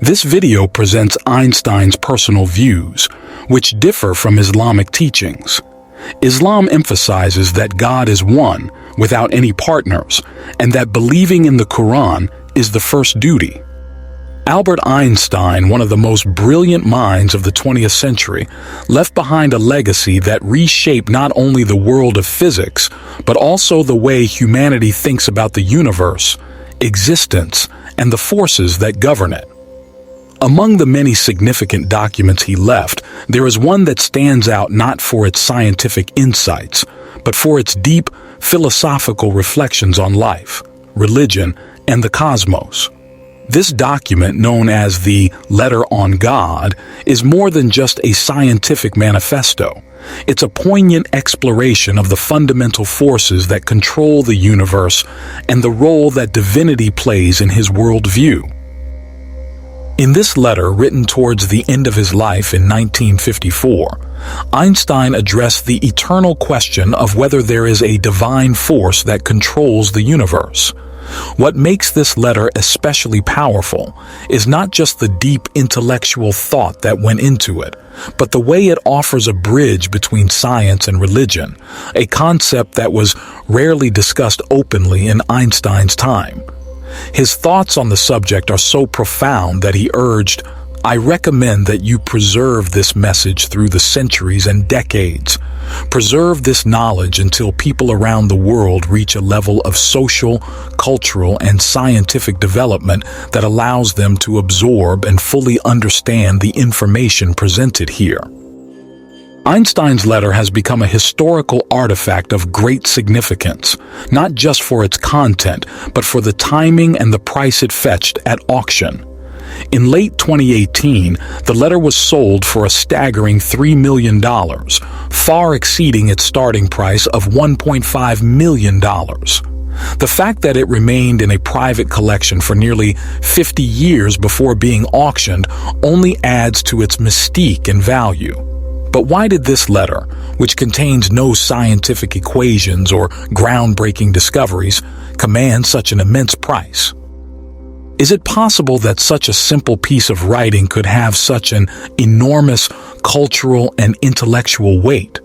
This video presents Einstein's personal views, which differ from Islamic teachings. Islam emphasizes that God is one, without any partners, and that believing in the Quran is the first duty. Albert Einstein, one of the most brilliant minds of the 20th century, left behind a legacy that reshaped not only the world of physics, but also the way humanity thinks about the universe, existence, and the forces that govern it. Among the many significant documents he left, there is one that stands out not for its scientific insights, but for its deep philosophical reflections on life, religion, and the cosmos. This document, known as the Letter on God, is more than just a scientific manifesto. It's a poignant exploration of the fundamental forces that control the universe and the role that divinity plays in his worldview. In this letter, written towards the end of his life in 1954, Einstein addressed the eternal question of whether there is a divine force that controls the universe. What makes this letter especially powerful is not just the deep intellectual thought that went into it, but the way it offers a bridge between science and religion, a concept that was rarely discussed openly in Einstein's time. His thoughts on the subject are so profound that he urged, "I recommend that you preserve this message through the centuries and decades. Preserve this knowledge until people around the world reach a level of social, cultural, and scientific development that allows them to absorb and fully understand the information presented here." Einstein's letter has become a historical artifact of great significance, not just for its content, but for the timing and the price it fetched at auction. In late 2018, the letter was sold for a staggering $3 million, far exceeding its starting price of $1.5 million. The fact that it remained in a private collection for nearly 50 years before being auctioned only adds to its mystique and value. But why did this letter, which contains no scientific equations or groundbreaking discoveries, command such an immense price? Is it possible that such a simple piece of writing could have such an enormous cultural and intellectual weight?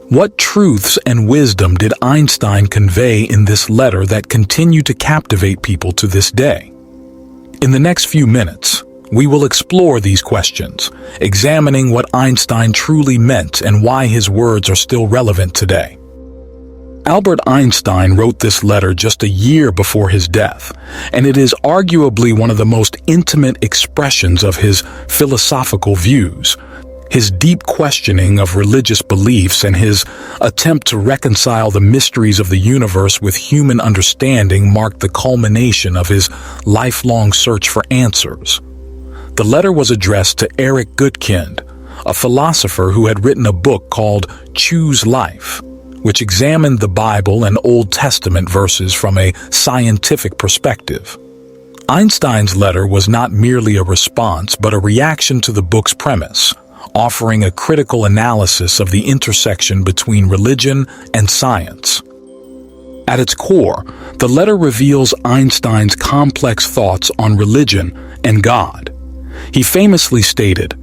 What truths and wisdom did Einstein convey in this letter that continue to captivate people to this day? In the next few minutes, we will explore these questions, examining what Einstein truly meant and why his words are still relevant today. Albert Einstein wrote this letter just a year before his death, and it is arguably one of the most intimate expressions of his philosophical views. His deep questioning of religious beliefs and his attempt to reconcile the mysteries of the universe with human understanding marked the culmination of his lifelong search for answers. The letter was addressed to Eric Goodkind, a philosopher who had written a book called Choose Life, which examined the Bible and Old Testament verses from a scientific perspective. Einstein's letter was not merely a response, but a reaction to the book's premise, offering a critical analysis of the intersection between religion and science. At its core, the letter reveals Einstein's complex thoughts on religion and God. He famously stated,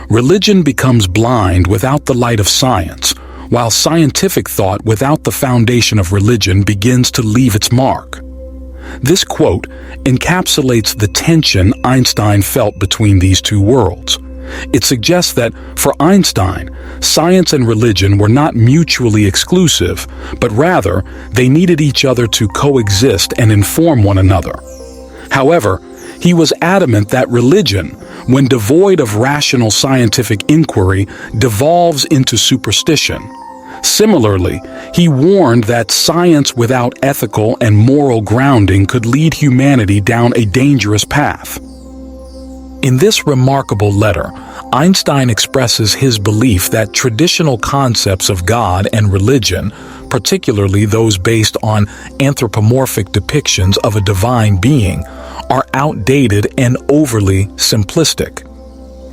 "Religion becomes blind without the light of science, while scientific thought without the foundation of religion begins to leave its mark." This quote encapsulates the tension Einstein felt between these two worlds. It suggests that, for Einstein, science and religion were not mutually exclusive, but rather they needed each other to coexist and inform one another. However, he was adamant that religion, when devoid of rational scientific inquiry, devolves into superstition. Similarly, he warned that science without ethical and moral grounding could lead humanity down a dangerous path. In this remarkable letter, Einstein expresses his belief that traditional concepts of God and religion, particularly those based on anthropomorphic depictions of a divine being, are outdated and overly simplistic.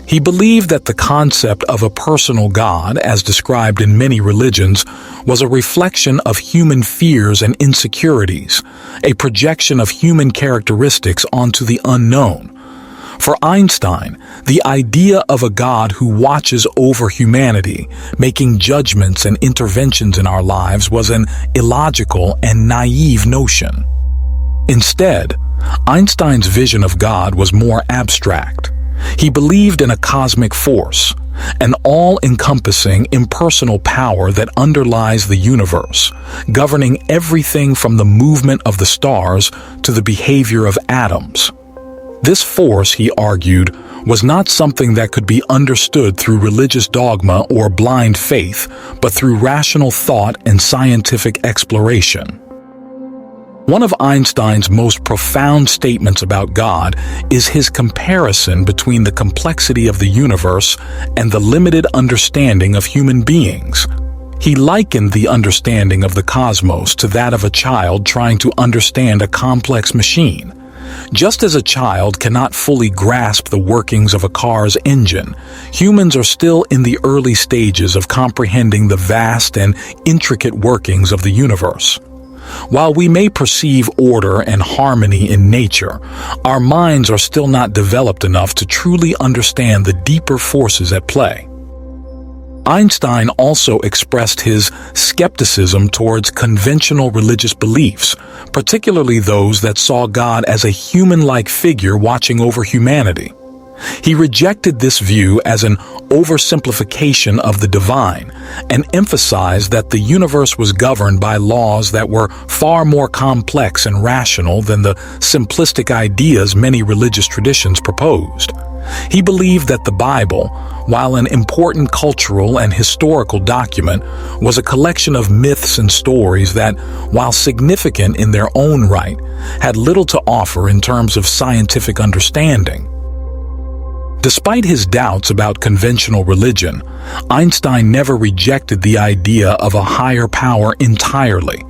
He believed that the concept of a personal God, as described in many religions, was a reflection of human fears and insecurities, a projection of human characteristics onto the unknown. For Einstein, the idea of a God who watches over humanity, making judgments and interventions in our lives, was an illogical and naive notion. Instead, Einstein's vision of God was more abstract. He believed in a cosmic force, an all-encompassing impersonal power that underlies the universe, governing everything from the movement of the stars to the behavior of atoms. This force, he argued, was not something that could be understood through religious dogma or blind faith, but through rational thought and scientific exploration. One of Einstein's most profound statements about God is his comparison between the complexity of the universe and the limited understanding of human beings. He likened the understanding of the cosmos to that of a child trying to understand a complex machine. Just as a child cannot fully grasp the workings of a car's engine, humans are still in the early stages of comprehending the vast and intricate workings of the universe. While we may perceive order and harmony in nature, our minds are still not developed enough to truly understand the deeper forces at play. Einstein also expressed his skepticism towards conventional religious beliefs, particularly those that saw God as a human-like figure watching over humanity. He rejected this view as an oversimplification of the divine and emphasized that the universe was governed by laws that were far more complex and rational than the simplistic ideas many religious traditions proposed. He believed that the Bible, while an important cultural and historical document, was a collection of myths and stories that, while significant in their own right, had little to offer in terms of scientific understanding. Despite his doubts about conventional religion, Einstein never rejected the idea of a higher power entirely.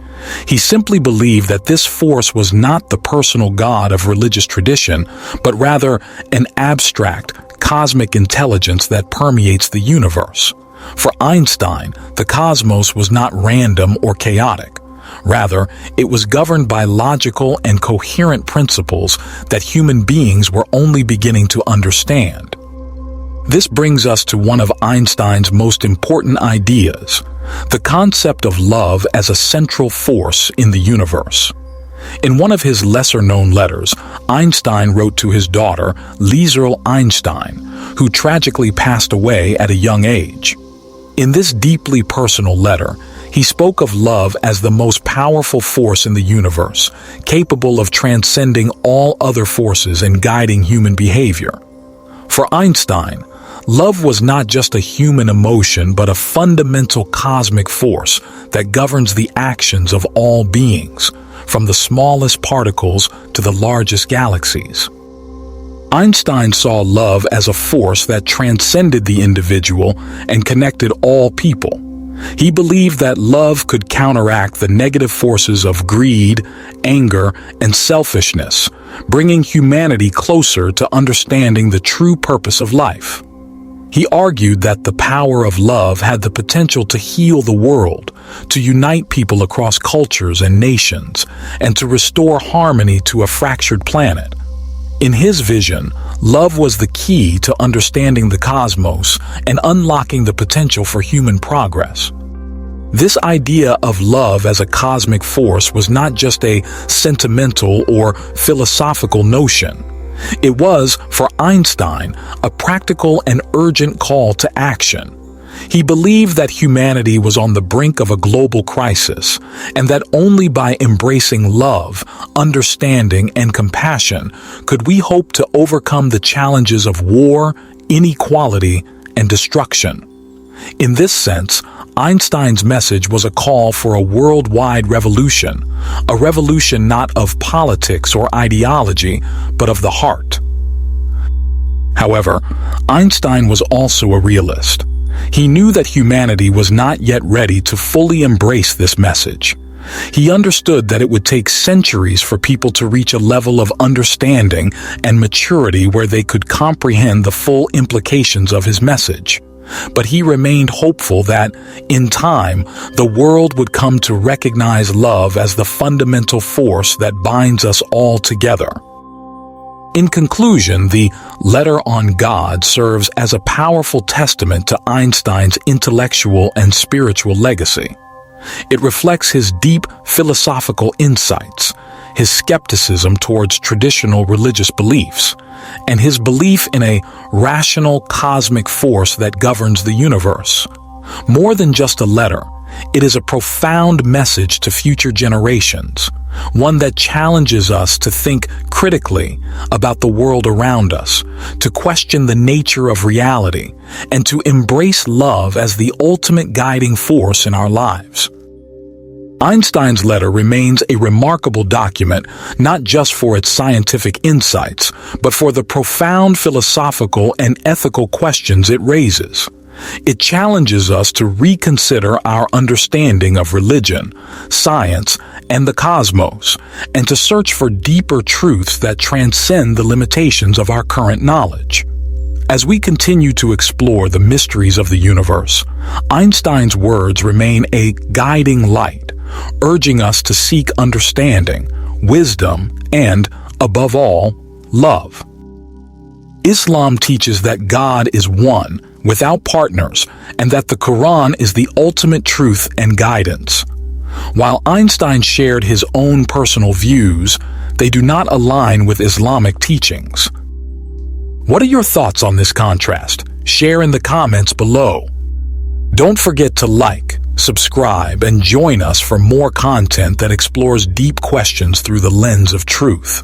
He simply believed that this force was not the personal God of religious tradition, but rather an abstract, cosmic intelligence that permeates the universe. For Einstein, the cosmos was not random or chaotic. Rather, it was governed by logical and coherent principles that human beings were only beginning to understand. This brings us to one of Einstein's most important ideas, the concept of love as a central force in the universe. In one of his lesser-known letters, Einstein wrote to his daughter, Liesl Einstein, who tragically passed away at a young age. In this deeply personal letter, he spoke of love as the most powerful force in the universe, capable of transcending all other forces and guiding human behavior. For Einstein, love was not just a human emotion but a fundamental cosmic force that governs the actions of all beings, from the smallest particles to the largest galaxies. Einstein saw love as a force that transcended the individual and connected all people. He believed that love could counteract the negative forces of greed, anger, and selfishness, bringing humanity closer to understanding the true purpose of life. He argued that the power of love had the potential to heal the world, to unite people across cultures and nations, and to restore harmony to a fractured planet. In his vision, love was the key to understanding the cosmos and unlocking the potential for human progress. This idea of love as a cosmic force was not just a sentimental or philosophical notion. It was, for Einstein, a practical and urgent call to action. He believed that humanity was on the brink of a global crisis, and that only by embracing love, understanding, and compassion could we hope to overcome the challenges of war, inequality, and destruction. In this sense, Einstein's message was a call for a worldwide revolution, a revolution not of politics or ideology, but of the heart. However, Einstein was also a realist. He knew that humanity was not yet ready to fully embrace this message. He understood that it would take centuries for people to reach a level of understanding and maturity where they could comprehend the full implications of his message. But he remained hopeful that, in time, the world would come to recognize love as the fundamental force that binds us all together. In conclusion, the Letter on God serves as a powerful testament to Einstein's intellectual and spiritual legacy. It reflects his deep philosophical insights, his skepticism towards traditional religious beliefs, and his belief in a rational cosmic force that governs the universe. More than just a letter, it is a profound message to future generations, one that challenges us to think critically about the world around us, to question the nature of reality, and to embrace love as the ultimate guiding force in our lives. Einstein's letter remains a remarkable document not just for its scientific insights, but for the profound philosophical and ethical questions it raises. It challenges us to reconsider our understanding of religion, science, and the cosmos, and to search for deeper truths that transcend the limitations of our current knowledge. As we continue to explore the mysteries of the universe, Einstein's words remain a guiding light, urging us to seek understanding, wisdom, and, above all, love. Islam teaches that God is one, without partners, and that the Quran is the ultimate truth and guidance. While Einstein shared his own personal views, they do not align with Islamic teachings. What are your thoughts on this contrast? Share in the comments below. Don't forget to like, subscribe, and join us for more content that explores deep questions through the lens of truth.